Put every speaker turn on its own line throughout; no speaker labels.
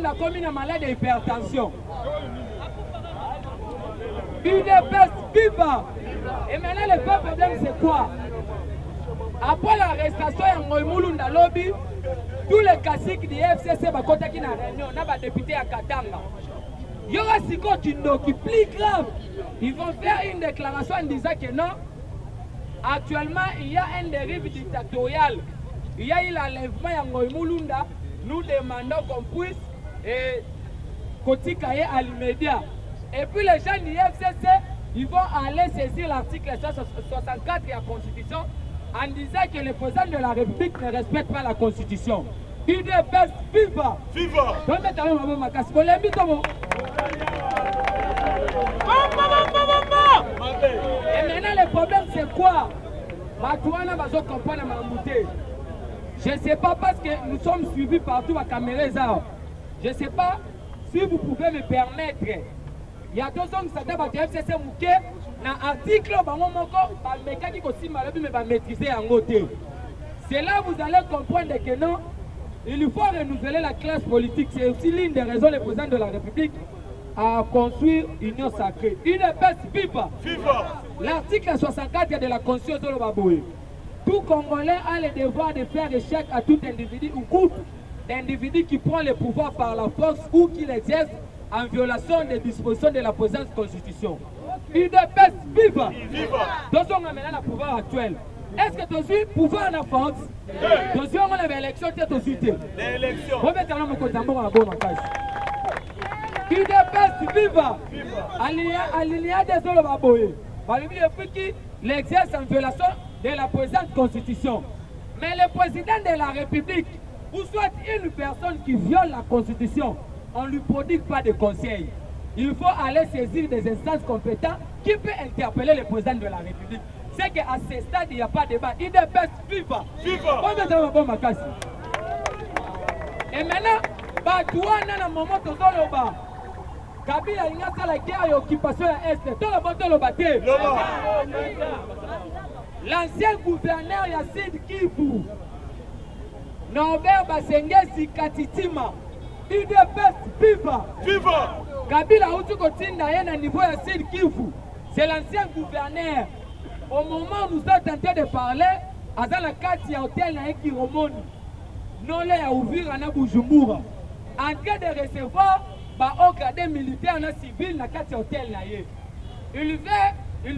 Mulunda comme une malade d'hypertension. UDPS viva. Et maintenant le vrai problème c'est quoi? Après l'arrestation de Ngoï Mulunda lobby, tous les caciques du FCC bakota qui na réunion, na ba député à Katanga. Il y aura Siko Kindo qui plus grave. Ils vont faire une déclaration en disant que non, actuellement il y a un dérive dictatorial. Il y a eu l'enlèvement de Ngoï Mulunda. Nous demandons qu'on puisse Kotikaye à l'immédiat. Et puis les gens du FCC, ils vont aller saisir l'article 64 de la Constitution en disant que le président de la République ne respecte pas la Constitution. UDPS viva! Viva! Et maintenant le problème c'est quoi? Matouana va se comprendre ma montée. Je ne sais pas parce que nous sommes suivis partout à caméra. Je ne sais pas si vous pouvez me permettre. Il y a 2 ans que ça doit être FCC Mouké. Dans l'article, c'est là où vous allez comprendre que non, il faut renouveler la classe politique. C'est aussi l'une des raisons le président de la République à construire une union sacrée. UDPS viva! L'article 64 de la Constitution de l'Obaboué. Tout Congolais a le devoir de faire échec à tout individu ou groupe d'individus qui prend le pouvoir par la force ou qui l'exerce en violation des dispositions de la présente Constitution. UDPS viva! Nous sommes maintenant au pouvoir actuel. Est-ce que tu as eu pouvoir en France? Tu as eu l'élection, tu as eu l'élection. UDPS viva! Alinéa des Olobaboye. Depuis qu'il exerce en violation de la présente Constitution. Mais le président de la République, ou soit une personne qui viole la Constitution, on ne lui prodigue pas de conseils. Il faut aller saisir des instances compétentes qui peuvent interpeller le président de la République. C'est qu'à ce stade, il n'y a pas de débat. UDPS viva! Et maintenant, Batouana, dans le moment où on Kabila il y a la guerre et l'occupation à l'Est. Tout le monde le batté. L'ancien gouverneur Yacine Kivu, Norbert Basengesi Katitima, UDPS viva! Kabila Outukotinda à niveau Yacine Kivu, c'est l'ancien gouverneur. Au moment où nous sommes en train de parler, à la carte il y a hôtel qui remonte. Non, là, il y a ouvert un Bujumbura. En train de recevoir au gradé militaire et civil dans le hôtel. Ils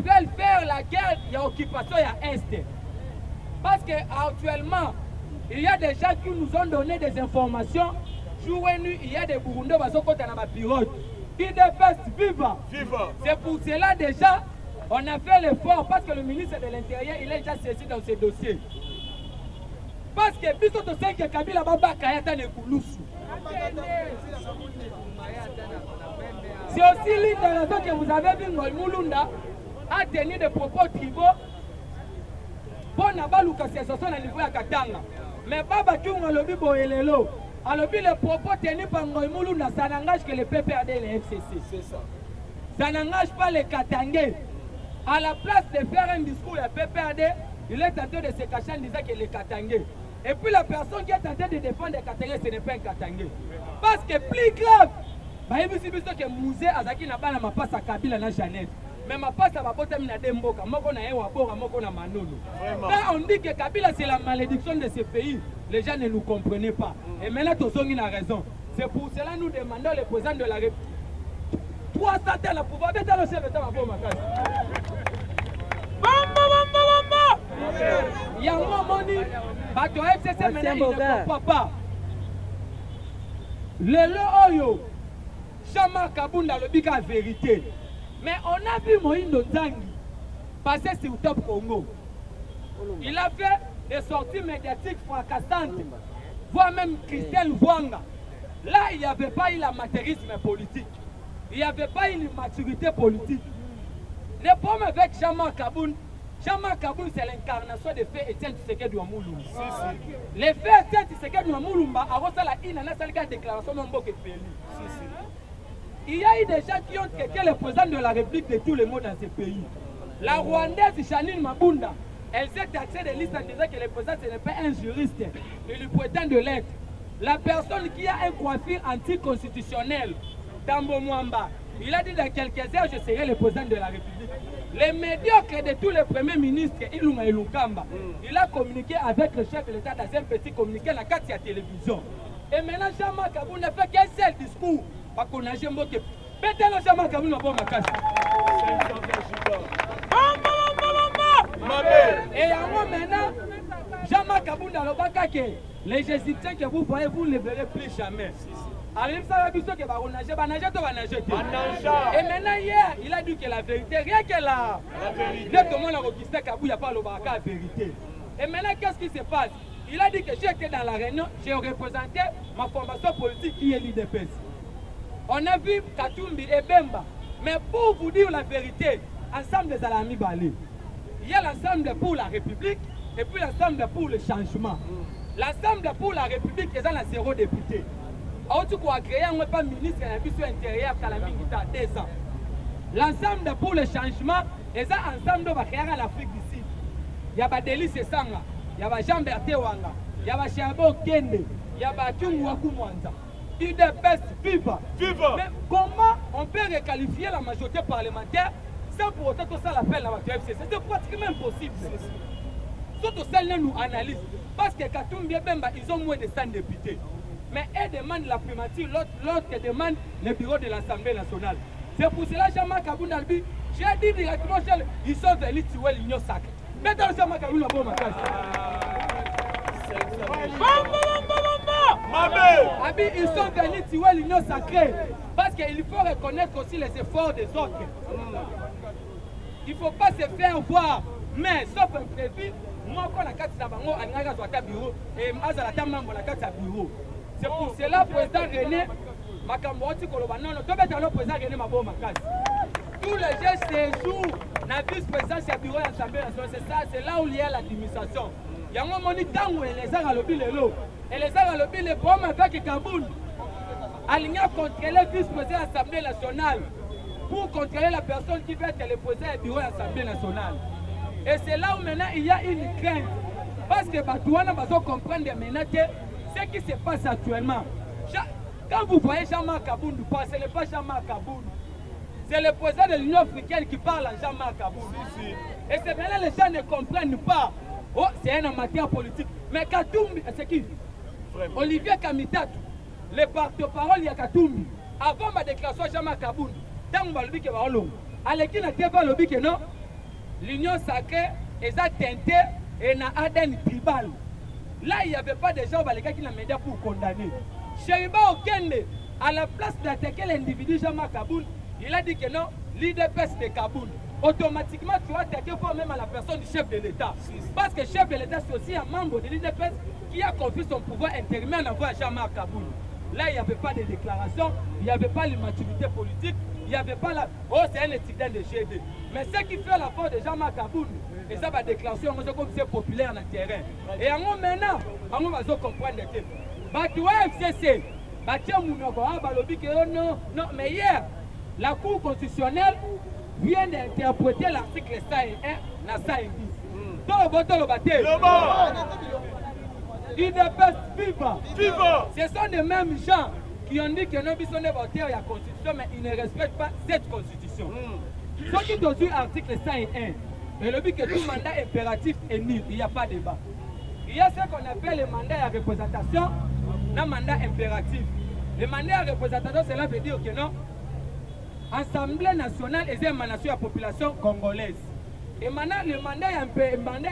veulent faire la guerre de l'occupation à l'Est. Parce qu'actuellement, il y a des gens qui nous ont donné des informations. Jour et nuit, il y a des Burundais qui sont dans ma pirogue. UDPS viva! C'est pour cela déjà, on a fait l'effort parce que le ministre de l'Intérieur, il est déjà saisi dans ce dossier. Parce que puisque tu sais que Kabila Baba Kayata ne Kouloussou. C'est aussi l'une des raisons que vous avez vu Ngoï Mulunda a tenu des propos tribaux pour Nabaluka Sessoson à niveau de Katanga. Mais Baba Kounga Lobi Boelelo, alors les propos tenus par Ngoï Mulunda, ça n'engage que le PPRD et le FCC. C'est ça. Ça n'engage pas les Katangais. À la place de faire un discours à PPRD, il est tenté de se cacher en disant que les Katangais. Et puis la personne qui est tentée de défendre les Katangais, ce n'est pas un Katangais. Parce que plus grave, que Mouzé Azaki n'a pas ma passe à Kabila na Jeannette. Mais ma passe à Babota Mina Demboka, Moko na Ewa Bora, Moko na Manolo. Quand on dit que Kabila c'est la malédiction de ce pays, les gens ne nous comprenaient pas. Et maintenant, Tozongi a raison. C'est pour cela que nous demandons le président de la République. 300 ans le pouvoir, mais dans le chef de temps, il y a un moment, Bato FCC maintenant, il ne comprend pas. Le Oyo, Chama Kabunda le bika vérité. Mais on a vu Moïse Nzangi passer sur Top Congo. Il a fait des sorties médiatiques fracassantes, voire même Christelle Vwanga. Là, il n'y avait pas eu l'amateurisme politique. Il n'y avait pas eu la maturité politique. Le problème avec Chama Kaboun, c'est l'incarnation des faits Etienne Tshisekedi wa Mulumba. Les faits Etienne Tshisekedi wa Mulumba a la une déclaration de Mboke Feli. Il y a eu des gens qui ont traité le président de la République de tous les mots dans ce pays. La Rwandaise Chanine Mabunda, elle s'est taxée de listes en disant que le président ce n'est pas un juriste, il lui prétend de l'être. La personne qui a un coiffure anticonstitutionnel, Tambo Mwamba, il a dit dans quelques heures, je serai le président de la République. Les médiocres de tous les premiers ministres, Ilunga et Lukamba, il a communiqué avec le chef de l'État dans un petit communiqué dans la carte de la télévision. Et maintenant, Jean-Marc Kabou n'a fait qu'un seul discours. Parce qu'on a jamais moqué. Peut-être que Jean-Marc Kabou n'a pas ma casse. Et à moi maintenant, Jean-Marc Kabou dans le bac, les Égyptiens que vous voyez, vous ne les verrez plus jamais. Et maintenant, hier, il a dit que la vérité, rien que la vérité, tout le monde a requisté Kabou, il n'y a pas le bac à vérité. Et maintenant, qu'est-ce qui se passe? Il a dit que j'étais dans la réunion, j'ai représenté ma formation politique qui est l'IDPS. On a vu Katumbi et Bemba. Mais pour vous dire la vérité, ensemble des Alami Bali, il y a l'ensemble pour la République et puis l'ensemble pour le changement. L'ensemble pour la République, ils ont la 0 député. Autre qu'on créé un pas ministre de la mission intérieure à la Mingita 2 ans. L'ensemble pour le changement, ils ont ensemble va créer l'Afrique du Sud. Il y a Badeli Sesanga, il y a Jean-Berté Wanga, il y a Chabo Kende, il y a Batum Wakumwanza. UDPS viva. Mais comment on peut requalifier la majorité parlementaire sans pour autant que ça l'appelle la FCC? C'est pratiquement impossible. Surtout celle-là nous analyse. Parce que Katumbi et Bemba, ils ont moins de 100 députés. Mais elles demandent la primature, l'autre demande le bureau de l'Assemblée nationale. C'est pour cela que Jean-Marc Kabou Nalbi, j'ai dit directement, ils sont venus tuer l'Union sacrée. Maintenant, Jean-Marc Kabou Nalbi, ma classe. Ils sont venus tuer l'Union sacrée. Parce qu'il faut reconnaître aussi les efforts des autres. Il ne faut pas se faire voir. Mais sauf imprévu, moi, quand la carte d'Abango, on a un bureau et Mazalata membre la carte bureau. C'est pour cela que le président René, Makamouati Kolobano, le président René Mabo Makas. Tous les gestes séjours, la vice-présidence du bureau de l'Assemblée nationale, c'est ça, c'est là où il y a l'administration. Il y a un moment où les gens ont lobby le lot. Et les gens ont lobby le bombe avec Kaboul. Aligné contre le vice-président de l'Assemblée nationale pour contrôler la personne qui va être le président du bureau de l'Assemblée nationale. Et c'est là où maintenant il y a une crainte. Parce que Batouana va comprendre maintenant ce qui se passe actuellement. Quand vous voyez Jean-Marc Kaboundou, ce n'est pas Jean-Marc Kaboundou. C'est le président de l'Union africaine qui parle à Jean-Marc Kaboundou. Et c'est maintenant les gens ne comprennent pas. Oh, c'est un amateur politique. Mais Katumbi, c'est qui? Olivier Kamitatou, le porte-parole, il y a Katumbi. Avant ma déclaration, Jean-Marc Kaboundou, dans le lobby qui va en avec qui n'a pas le lobby que non, l'Union sacrée est teintée et n'a ADN tribal. Là, il n'y avait pas de gens qui l'ont médias pour condamner. Chériba Okende, à la place d'attaquer l'individu Jean-Marc Kaboundou, il a dit que non, l'IDPS de Kaboundou. Automatiquement, tu vas attaquer même à la personne du chef de l'État. Parce que le chef de l'État, c'est aussi un membre de l'IDPS qui a confié son pouvoir intérimaire en envoie à Jean-Marc Kaboundou. Là, il n'y avait pas de déclaration, il n'y avait pas l'immaturité politique, il n'y avait pas la... Oh, c'est un étudiant de GD. Mais ce qui fait la force de Jean-Marc Kaboundou, et ça va déclaration, c'est comme c'est populaire dans le terrain. Et en maintenant, on va comprendre que... Batu FCC, Batu Mounoko, non, mais hier, la Cour constitutionnelle vient d'interpréter l'article 101 dans 110. Tout le bâtiment. IDPS viva. Ce sont les mêmes gens qui ont dit que non, ils sont des voteurs de la Constitution, mais ils ne respectent pas cette Constitution. Ceux qui ont vu l'article 101, et le but que tout mandat impératif est nul, il n'y a pas de débat. Il y a ce qu'on appelle le mandat de représentation, un mandat impératif. Le mandat de représentation, cela veut dire que non, Assemblée nationale est une émanation de la population congolaise. Et maintenant, le mandat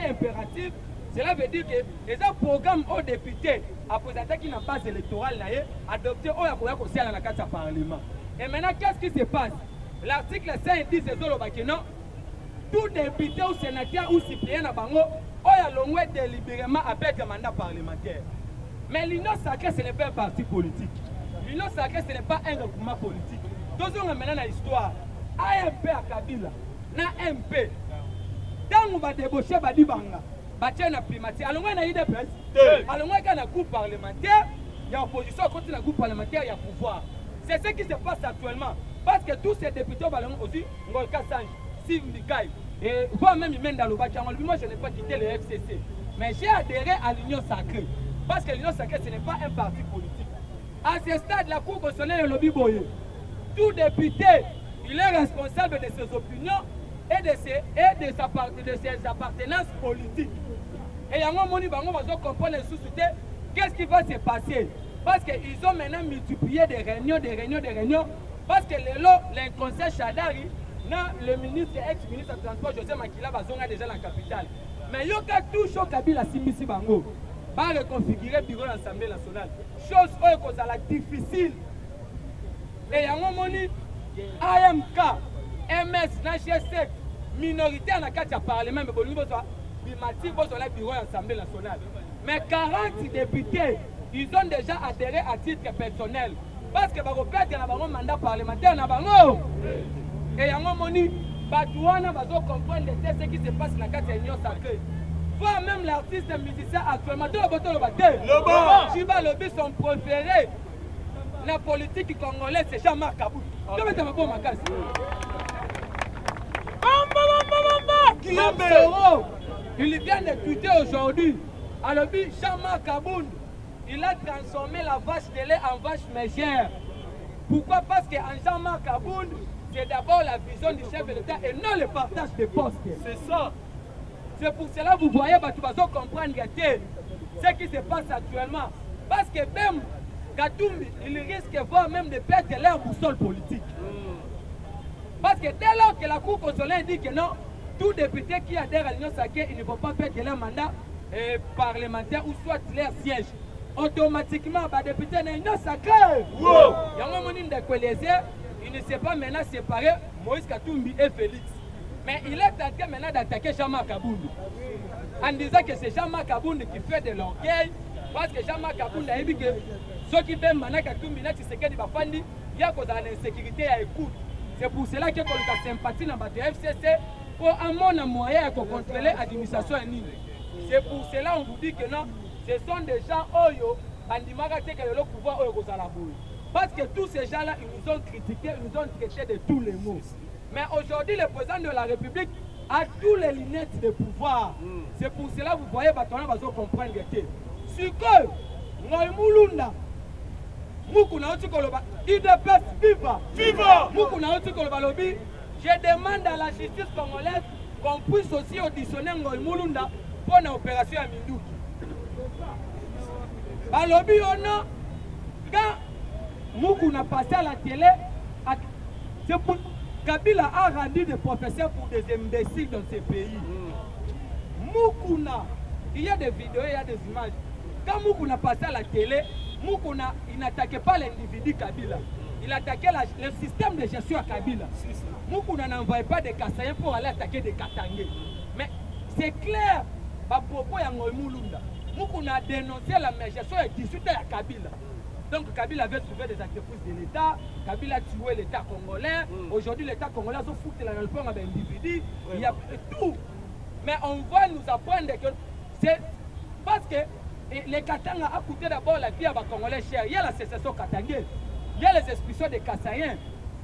impératif, cela veut dire que les programmes aux députés à présenter qui n'a pas électorale adopté au Conseil dans la carte du Parlement. Et maintenant, qu'est-ce qui se passe? L'article 110 c'est que non, tout député ou sénateur ou suppléant à Bango, a l'ongoué délibérément avec un mandat parlementaire. Mais l'Union sacrée, ce n'est pas un parti politique. L'Union sacrée, ce n'est pas un regroupement politique. Nous avons maintenant l'histoire. AMP à Kabila, na MP. Tant on va débaucher Badibanga, Batien na primatie. Alors on a eu des presse. Alors on a un groupe parlementaire, il y a opposition contre le groupe parlementaire, il y a pouvoir. C'est ce qui se passe actuellement. Parce que tous ces députés vont aussi, Ngolka Sanj, Steve Mikaï, et voire même Imenda Lobakia, moi je n'ai pas quitté le FCC. Mais j'ai adhéré à l'Union sacrée. Parce que l'Union sacrée, ce n'est pas un parti politique. À ce stade, la Cour constitutionnelle est le lobby boyé. Tout député, il est responsable de ses opinions et de ses appartenances politiques. Et il y a un moment où on va comprendre les sous-cités. Qu'est-ce qui va se passer? Parce qu'ils ont maintenant multiplié des réunions. Parce que l'inconscient Chadari, le ministre et ex-ministre du Transport, José Makila, va déjà dans la capitale. Mais il y a tout chaud Kabila Simisi Bango. Va reconfigurer le bureau de l'Assemblée nationale. Chose qui est difficile. Et il y a un moment AMK, MS, NHS, minorité dans le Parlement, mais bon, nous avons le bureau de l'Assemblée nationale. Mais 40 députés, ils ont déjà adhéré à titre personnel. Parce que vous perdez un mandat parlementaire. Et il y a un moment où Batouana va comprendre ce qui se passe dans la Union sacrée. Voir même l'artiste musicien actuellement, Chiba Lobi, son préféré, la politique congolaise, c'est Jean-Marc Kaboul. Guillaume Soro, il vient de tweeter aujourd'hui. Alors, Jean-Marc Kaboul, il a transformé la vache de lait en vache mégère. Pourquoi? Parce qu'en Jean-Marc Kaboul, c'est d'abord la vision du chef de l'État et non le partage des postes. C'est ça. C'est pour cela que vous voyez, tu vas comprendre ce qui se passe actuellement. Parce que même Katumbi, il risque voire même de perdre leur boussole politique. Parce que dès lors que la Cour constitutionnelle dit que non, tout député qui adhère à l'Union sacrée, il ne faut pas perdre leur mandat parlementaire ou soit leur siège. Automatiquement, les députés de l'Union sacrée, il ne s'est pas maintenant séparé Moïse Katumbi et Félix. Mais il est en train maintenant d'attaquer Jean-Marc Kabound. En disant que c'est Jean-Marc Kabound qui fait de l'orgueil. Parce que Jean-Marc Kabound a dit que ceux qui veulent maintenant Katumbi, c'est qu'il y a l'insécurité à écoute. C'est pour cela que nous avons sympathie dans le FCC pour un moyen de contrôler l'administration. C'est pour cela qu'on vous dit que non, ce sont des gens qui ont le pouvoir. Parce que tous ces gens-là, ils nous ont critiqués, ils nous ont traité de tous les mots. Mais aujourd'hui, le président de la République a tous les lunettes de pouvoir. C'est pour cela que vous voyez, Batona va comprendre que ce que Ngoïmoulunda, Moukouna Otikoloba, IDPS, viva! Viva! Moukouna Otikoloba Lobi, je demande à la justice congolaise qu'on puisse aussi auditionner Ngoïmoulunda pour une opération à Mindouki. Balobi, on a, quand Moukouna passé à la télé, c'est pour. Kabila a rendu des professeurs pour des imbéciles dans ces pays. Moukouna, il y a des vidéos, il y a des images. Quand Moukouna passait à la télé, Moukouna, il n'attaquait pas l'individu Kabila. Il attaquait le système de gestion à Kabila. Moukouna n'envoyait pas des Kassaïens pour aller attaquer des Katangais. Mais c'est clair, à propos de Ngoïmoulunda, Moukouna a dénoncé la gestion et discuté à Kabila. Donc Kabila avait trouvé des entreprises de l'État, Kabila a tué l'État congolais. Aujourd'hui, l'État congolais a foutu la réforme avec l'individu. Il y a tout. Mais on va nous apprendre que c'est parce que les Katanga a coûté d'abord la vie à les Congolais chers. Il y a la sécession katangais, il y a les expulsions des Kassaïens,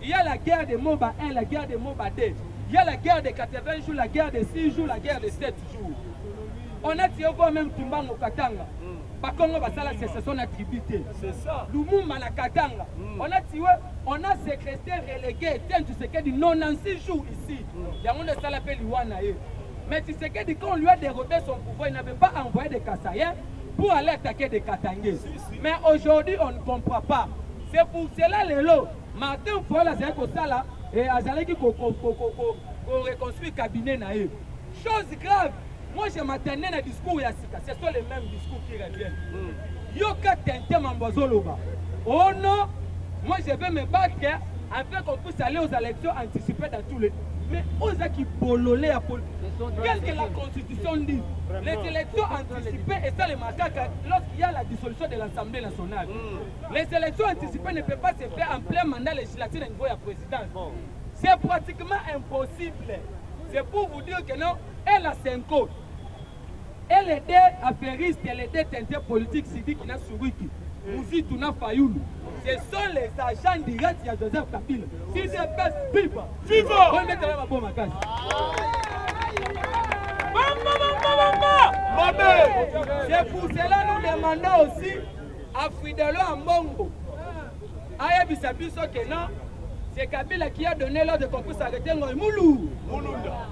il y a la guerre de Moba 1, la guerre de Moba 2, il y a la guerre de 80 jours, la guerre de 6 jours, la guerre de 7 jours. On a tiré même Tumbango Katanga. Bakongo basala sécession attribuée. C'est ça. Lumumba na Katanga. On a séquestré, relégué, tu sais qu'il dit 96 jours ici. Il y a un de ça l'appelle Luana. Mais tu sais qu'il dit quand on lui a dérobé son pouvoir, il n'avait pas envoyé des Kassaïens pour aller attaquer des Katangais. Mais aujourd'hui, on ne comprend pas. C'est pour cela les lots. Martin Fola, c'est comme ça là, et Azaleki qu'on reconstruit le cabinet. Chose grave. Moi, je m'attendais à un discours Yassika. Ce sont les mêmes discours qui reviennent. Yoka Tente Mambozoloba. Oh non, moi je vais me battre afin qu'on puisse aller aux élections anticipées dans tous les. Mais aux qui bololé à Paul. Qu'est-ce que la Constitution dit? Les élections anticipées, et ça les macaques, lorsqu'il y a la dissolution de l'Assemblée nationale. Les élections anticipées ne peuvent pas se faire en plein mandat législatif au niveau de la présidence. C'est pratiquement impossible. C'est pour vous dire que non, elle a 5 ans. Et les deux affairistes et les deux teintés politiques, Sidi Kina Suruki, Mouzi Tuna Fayoulou, ce sont les agents directs de Joseph Kabila. Si c'est best, viva! Viva! On met la bombe à casse. C'est pour cela que nous demandons aussi à Fidelo Ambongo. Aya Bisabiso que non, c'est Kabila qui a donné l'ordre qu'on puisse arrêter Moulou.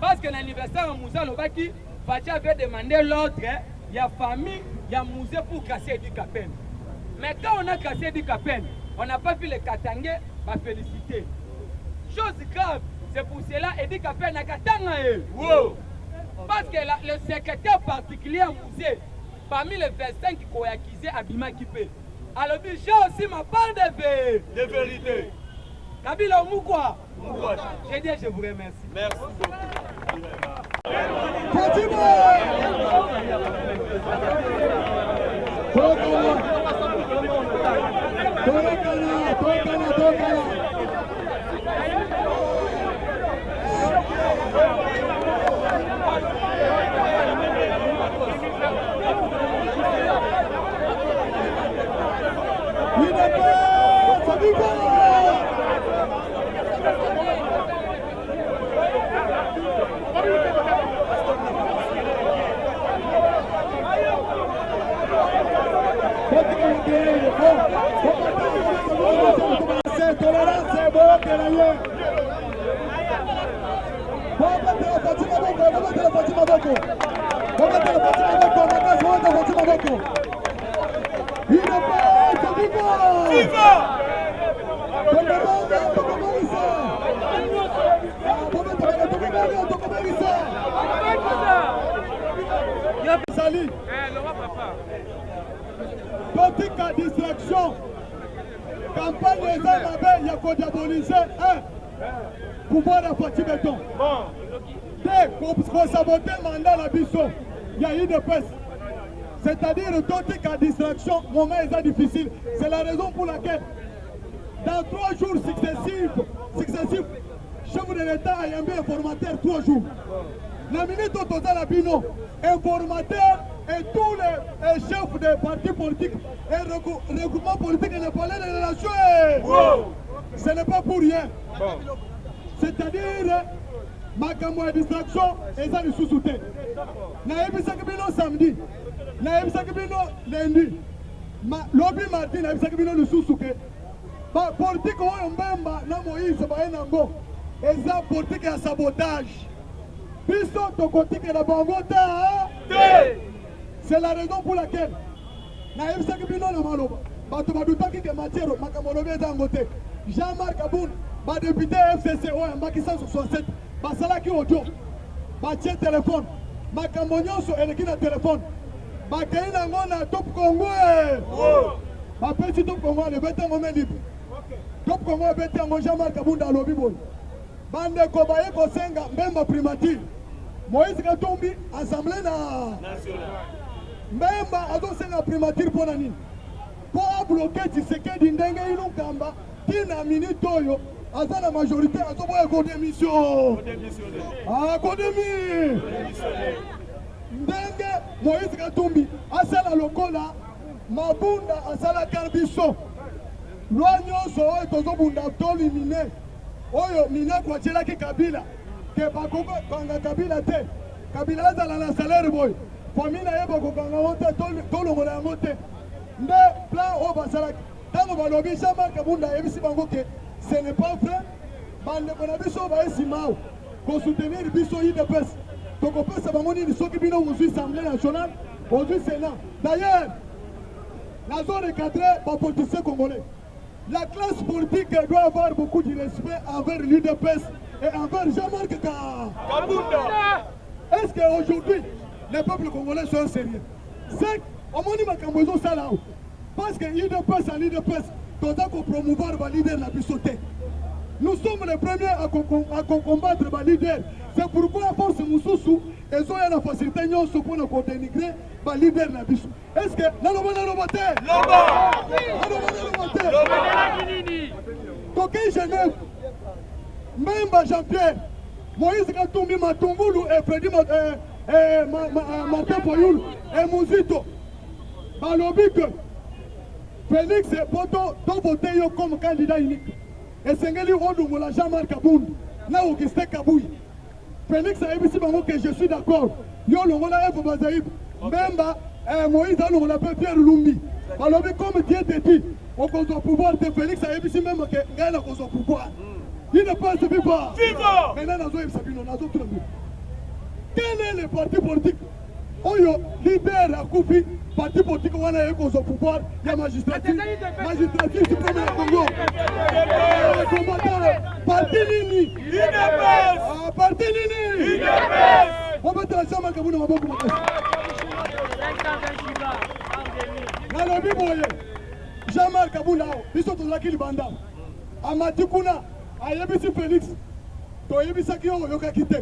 Parce que l'anniversaire de Moussa Lobaki, Fachi avait demandé l'ordre, il y a famille, il y a musée pour casser du Capel. Mais quand on a cassé du Capel, on n'a pas vu les Katangais, va féliciter. Chose grave, c'est pour cela Edi Capel n'a qu'à parce que le secrétaire particulier au musée, parmi les 25 qui ont accusé Abima Kipé, alors j'ai aussi ma part de vérité. Kabila Moukwa. Je dis, je vous remercie.
Merci beaucoup.
Totika distraction, campagne des armes, il y a qu'à diaboliser pouvoir de Fatih Béton. Dès qu'on sabote le mandat la biso, il y a eu de peste. C'est-à-dire Totika distraction, moment est difficile. C'est la raison pour laquelle, dans 3 jours successifs, chef de l'État a envoyé informateur 3 jours. La minute au total à Bino, informateur et tous les chefs des partis politiques et regroupements politiques ne parlaient des relations. Ce n'est pas pour rien. C'est-à-dire, ma campagne de distraction et ça le sous-souté. Naïbisaki Bino samedi, Naïbisaki Bino lundi, lobby mardi, Naïbisaki Bino le sous-souté. Politique oyo mbemba na Moïse baenango eza politique ya sabotage. Biso tokotike na bango ta. C'est la raison pour laquelle naïbisaki bino na maloba bato badutaki ke matière makambo lobi eza yango te. Jean-Marc Aboun badéputé FCC oyo ambaki 167 basalaki audio batie telefone makambo nyonso eleki na telefone bakei nango na Top Congo bapesi Top Congo alebeti yango main libre. Top Congo ebeti yango Jean-Marc Aboun alobi boye bandeko baye kosenga mbemba primature Moïse Katumbi assemblée nationale Mbemba azosenga primature pour nani pour bloquer Tshisekedi ndenge ino kamba tina minute oyo aza na majorité azoboya ko démission kodemi ndenge Moïse Katumbi asala lokola mabunda asala karbiso loi nyonso oyo tozobunda tolimine oyo mina kwatielaki Kabila ke bakoko kanga Kabila te Kabila azala na salaire boy famille na yeba kokanga wote tolongola yango te nde plan oyo basalaki ntango balobi Jean-Marc Aboun ayebisi bango ke ce n'est pas vrai bandeko na biso baesima awa kosoutenir biso UDPS tokopesa bango nini soki bino ozwi assemblée nationale ozwi sénat. D'ailleurs nazo recadrer bapoliticien congolais. La classe politique doit avoir beaucoup de respect envers l'UDPS et envers Jean-Marc Kabunda. Est-ce qu'aujourd'hui les peuples congolais sont sérieux? C'est au moment ça là. Parce que l'UDPS à l'UDPS doit promouvoir les leaders la bisoté. Nous sommes les premiers à combattre les leaders. C'est pourquoi la force Moussoussou et ont la facilité pour dénigrer les leaders la bisoté. Est-ce que Toké Genève, même Jean-Pierre, Moïse Katumbi Matungulu et Freddy Martin Foyoul et Mouzito, balobi que Félix Poto doit voter comme candidat unique. Et Sengeli Odungola Jean-Marc Aboun, là Augustin Kabouy. Félix a dit que je suis d'accord. Yo Longola F. Bazaïb, Mbemba Moïse on l'appelle Pierre Lumbi. Alors comme Dieu te dit, on a pouvoir de Félix a ici même que Gaël a pouvoir. Il ne passe pas. Viva! Maintenant nous avons Sabino, nous avons tout le monde. Quel est le parti politique? Oyo leader à Koufi, parti politique on a eu au pouvoir, il y a magistrature suprême au Congo. Parti Nini. Parti Nini. On va te laisser Jean-Marc Abouna Maboko. Nalobi boye Jean-Marc Abouna, biso tozalaki libanda. Amati kuna ayebisi Félix. Toyebisaki oyo yokaki te.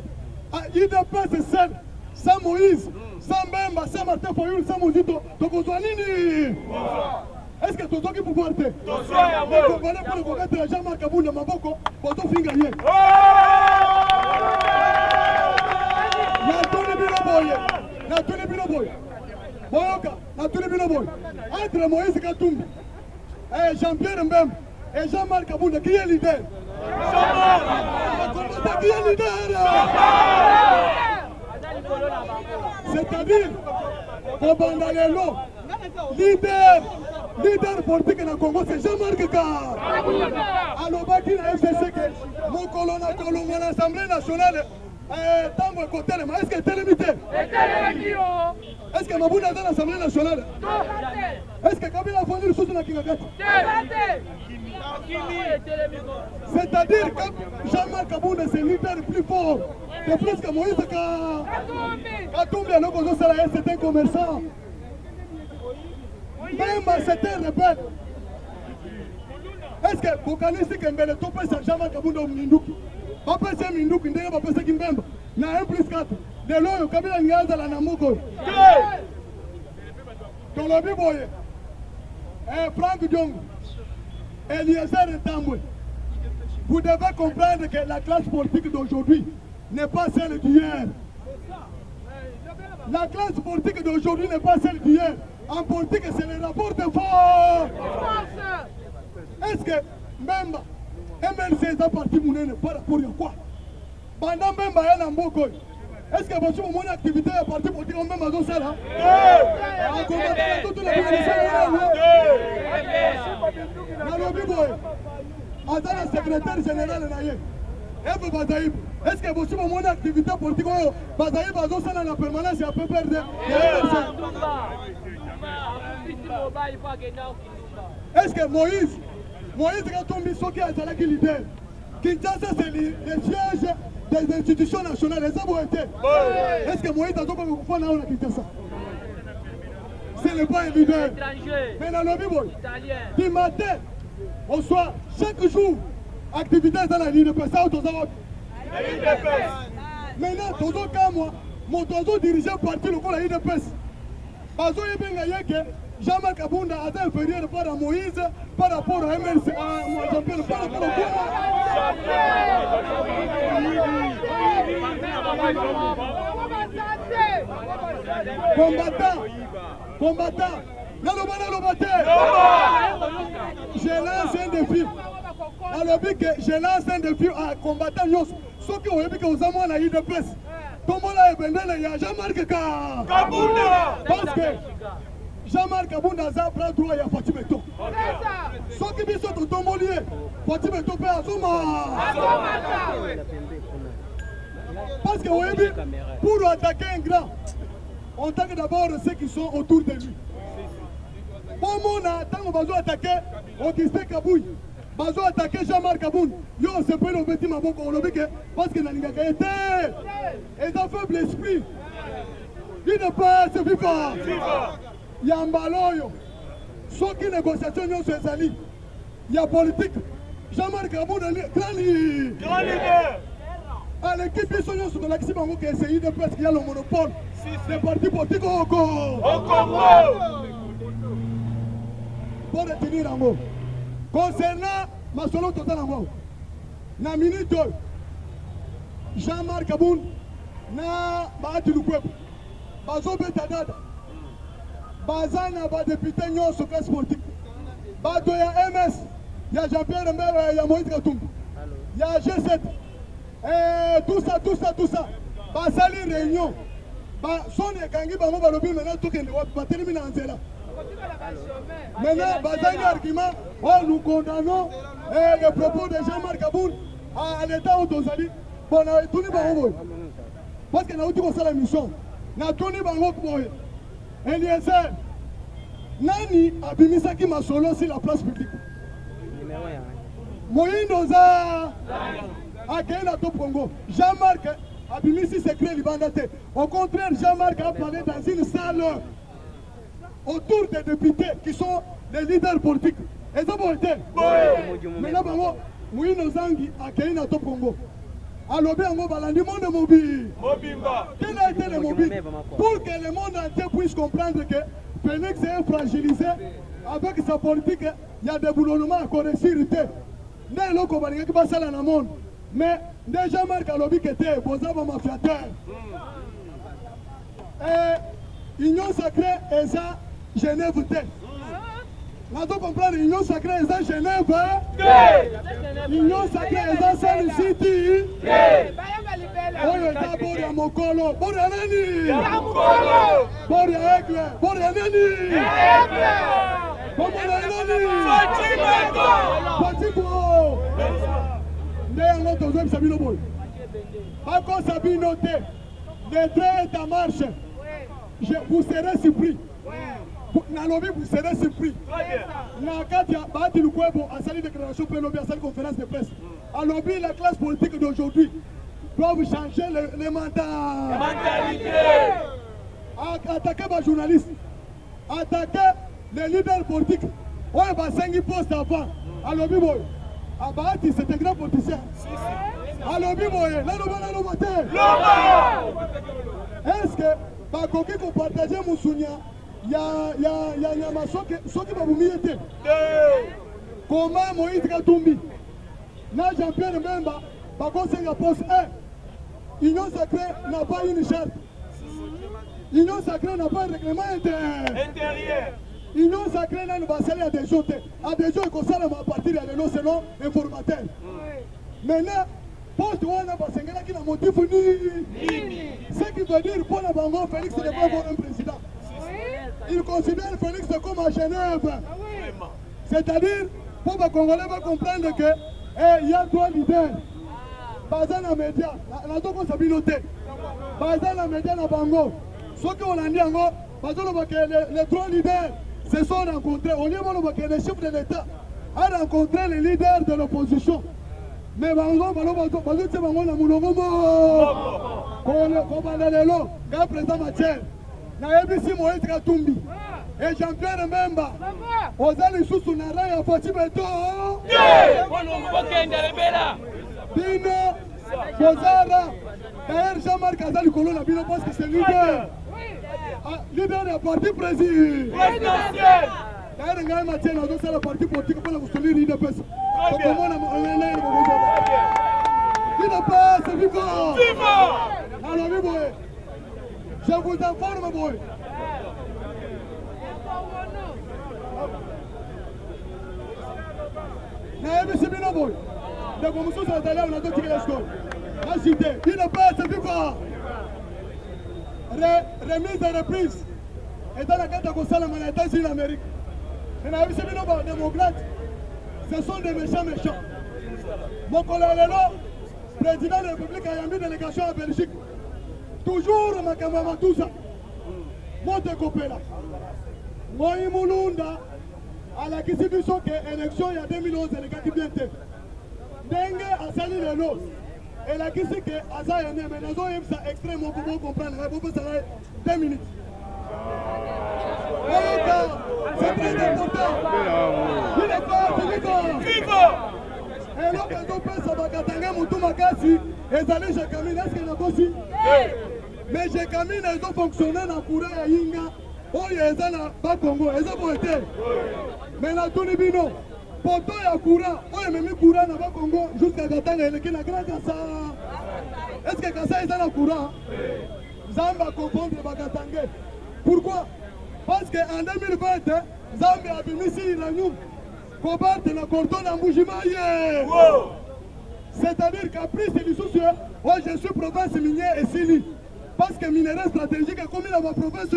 Il ne peut se seul. Sans Moïse, sans Mbemba, sans Martin Foyoul, sans Mozito, donc on soit nini? Est-ce que tu as qui pouvoir te? Voilà pour le commettre Jean-Marc Abouna Maboko, pour tout fin gagner. Natuni Binoboy. Boyoka, Natuni Binoboy. Entre Moïse Katumbi, Jean-Pierre Mbemba et Jean-Marc Abouna, qui est leader? Jean-Marc, qui est leader? C'est-à-dire, au Bandalelo, leader politique dans le Congo, c'est Jean-Marc Ka. Alors, Baki na FCC, mon colonel à l'Assemblée nationale, Tango Kotelem, est-ce que c'est limité? Est-ce que Mabouna est dans l'Assemblée nationale? Est-ce que Kabila a fourni le soutien à Kingagati? C'est-à-dire que Jean-Marc Abouna c'est le leader le plus fort. C'est plus que Moïse Katumbi. Alors qu'on c'est un commerçant. Même c'est un rebelle. Est-ce que Bokani c'est que Mbele Topé c'est Jean-Marc Abouna au Minduki? Papa c'est Minduki, Ndega Papa c'est Kimbemba. Na 1 plus 4. De l'eau, Kabila Nyaza la Namoko. Tolobi Boye. Franck Diongo. Eliezer Tamboué, vous devez comprendre que la classe politique d'aujourd'hui n'est pas celle d'hier. La classe politique d'aujourd'hui n'est pas celle d'hier. En politique, c'est le rapport de force. Est-ce que même MLC est un parti mounene par rapport à quoi? Pendant même à Mboko, est-ce que vous avez une activité à parti politique même à Dossala? Attends, le secrétaire général Eve Bazaïb, est-ce que vous avez une activité politique? Bazaïb a donné la permanence et a peu perdre. Est-ce que Moïse Katumbi Soki a été leader? Kinshasa, c'est le siège des institutions nationales. Les hommes ont été. Est-ce que Moïse a dit qu'on va à Kinshasa? Ce n'est pas évident. Mais dans le Bible, du matin au soir, chaque jour, activité dans la ligne de presse. Maintenant, tous les cas, moi, mon oiseau dirigeant parti le coup la ligne de presse. Parce que Jean-Marc Abouna a été inférieur par à Moïse, par rapport à MLC, Jean-Pierre, par rapport à combattant, je lance un défi. Alors, je lance un défi à combattant. Ceux qui ont vu que vous avez la ligne de presse. Tout le monde a il y a Jean-Marc Kabouna. Parce que Jean-Marc Abouna a pris droit à Fatih Beto. Ceux qui sont au Tombolier, Fatih Beto peut Azuma. Parce que pour attaquer un grand, on attaque d'abord ceux qui sont autour de lui. Bon, tant qu'on va attaquer Augustin Kabouy, on va attaquer Jean-Marc Abouna. Yo, c'est pas le petit Maboko, on l'a vu parce que n'a pas été. Et dans faible esprit, il ne peut se vivre. Il y a un ballon, ceux qui négociation sur les alliés. Il y a politique. Jean-Marc Abouna, grand leader. À l'équipe, ils sont sur l'accès qui essaye de presque qu'il y a le monopole. Les partis politiques au Congo. Pour retenir en mot. Concernant ma solo total en mot. Na minute, Jean-Marc Abouna, na Bahati Lukwebo, Bazo Betadada, Bazana, ba député Nyon sur classe politique. Bato ya MS, il y a Jean-Pierre Mbemba, il y a Moïse Katumbi, il y a G7. Tout ça. Basali réunion. soni ekangi bango balobi maintenant tokende wapi batelemi na nzela. Maintenant bazangi argument, oh nous condamnons les propos de Jean-Marc Aboun à l'état où tozali. Bon na tuni bango boy. Parce que na uti ko sala mission. Na tuni bango boy. Eliezer nani abimisaki masolo sur la place publique. Moïno za akena to Congo. Jean-Marc abimisi secret libandate. Au contraire, Jean-Marc a parlé dans une salle autour des députés qui sont les leaders politiques. Et ça va être. Maintenant, bango Moïno zangi akena to Congo. Alobi ango balandi monde mobile. Quel a été le mobile? Pour que le monde entier puisse comprendre que Félix est fragilisé avec sa politique, il y a des boulonnements à corriger. N'est l'eau qu'on va dire que ça dans le monde. Mais déjà Marc Alobi qui était Bozaba mafiateur. Et Union sacrée et ça Genève T. On doit comprendre Union sacrée et ça Genève. Union sacrée et ça Sun City. Oyo ta bori ya mokolo, bori ya nani? Ya mokolo. Bori ya Aigle, bori ya nani? Aigle. Bori ya nani? Fatiko. Nde yango tozwe Sabino boy. Bako Sabino te. Le train est en marche. Vous serez surpris. Nalobi vous serez surpris. Na kati ya Bahati Lukwebo a sali déclaration pour lobby, a sali conférence de presse. A lobby la classe politique d'aujourd'hui doivent changer les mandats. Attaquer les journalistes, attaquer les leaders politiques. Ouais, bah 5 postes avant. À lobby boy. À Bahati, c'est un grand politicien. À lobby boy, là nous est-ce que bah coquille qu'on partage mon souvenir? Il y a nyama soki babumi était. Comment Moïse Katumbi? Na Jean-Pierre Memba, par contre c'est la poste 1. Union sacrée n'a pas une charte. Union sacrée n'a pas un règlement intérieur. Union sacrée n'a pas à des gens. À des gens qui sont à partir de l'eau selon informateur. Maintenant, poste 1 n'a pas qui n'a motif ni. Ce qui veut dire pour la Bango, Félix n'est pas un président. Il considère Félix comme à Genève. C'est-à-dire, pour les Congolais comprendre que il y a 3 leaders. Bazan na média, la toko sabinote. Bazan na média na Bango. Ceux qui ont dit les 3 leaders se sont rencontrés. Au lieu de les chefs de l'État a rencontré les leaders de l'opposition. Mais Bango, c'est Bango na Moulongomo. Kobanelelo, le président Matiel. Na ABC Moïse Katumbi. Et Jean-Pierre Memba. Ozali Soussou Nara ya Fati Beto. Bino, Bozara. D'ailleurs, Jean-Marc Azali Kolo na Bino parce que c'est leader. Leader du parti présidentiel. D'ailleurs, Ngaï Mathieu n'a pas la parti politique pour la soutenir l'IDPS. Comment on a l'IDPS, viva! Viva! Alors, oui, boy. Je vous informe, boy. ABC Bino boy. De commission sur la on a deux tickets score. La cité, il ne passe viva. Remise et reprise. Et dans la carte de Kossala, on est États-Unis d'Amérique. Et la ABC Bino boy, démocrates, ce sont des méchants. Mon collègue président de la République a mis délégation en Belgique. Toujours ma camarade tout ça. Monte Kopela. Moi, Moulunda. À la question que l'élection il y a 2011, elle est qui bien été. Dengue a sali le lot. Et la question que Asa est né, mais nous avons ça extrêmement pour comprendre. Vous pouvez savoir 2 minutes. C'est très important. Il est pas, c'est viva. Et là, quand on peut savoir qu'Atanga Moutou-Makasi, et allez, j'ai camine, est-ce qu'il y en a aussi? Mais j'ai camine, ils ont fonctionné dans le courant à Yinga. Oh, il y a des Congo, ils ont été. Mais la Toulibino, poto ya courant, oh, il y a mis courant dans le Congo jusqu'à Katanga, il y a grand Kassa. Est-ce que Kassa est dans le courant? Zamba confondre le Bakatangé. Pourquoi? Parce qu'en 2020, Zambie a mis ici la nous. Combattre le cordon d'Amboujimaye. C'est-à-dire qu'après c'est du souci, oh, je suis province minière et Sili. parce que minerai stratégique est comme dans ma province.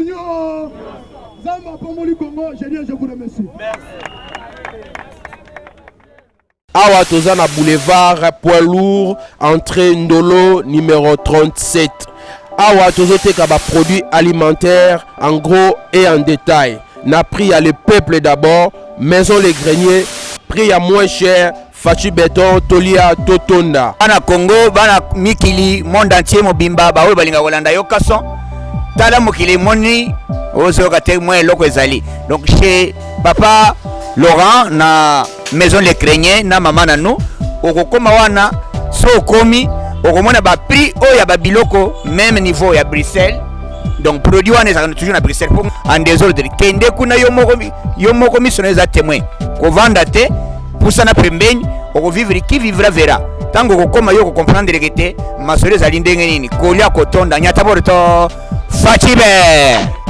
Zamba Pomoli Congo, je vous remercie.
Awa Tozana Boulevard, poids lourd, entrée Ndolo, numéro 37. Awa Tozoteka ba produits alimentaires en gros et en détail. N'a pris à le peuple d'abord, maison les greniers, prix à moins cher, Fachi Béton, Tolia, Totonda.
Bana Congo, bana Mikili, monde entier, Mobimba, Bawe Balinga Walanda Yokason, Tala Mokili Moni, Ozo Kate Moué Loko Ezali. Donc chez Papa Laurent, na maison les greniers, na maman na nous, Okokoma wana, so komi, Okomona ba prix, Oya ba biloko, même niveau ya Bruxelles. Donc produit wana ezaka toujours na Bruxelles pour en désordre. Kende kuna yo moko missionnaire témoin. Ko vanda te pusana pembeni oko vivre qui vivra verra. Tango ko koma yo ko comprendre que te masore za lindenge nini. Kolia kotonda nyata borto Fachibe.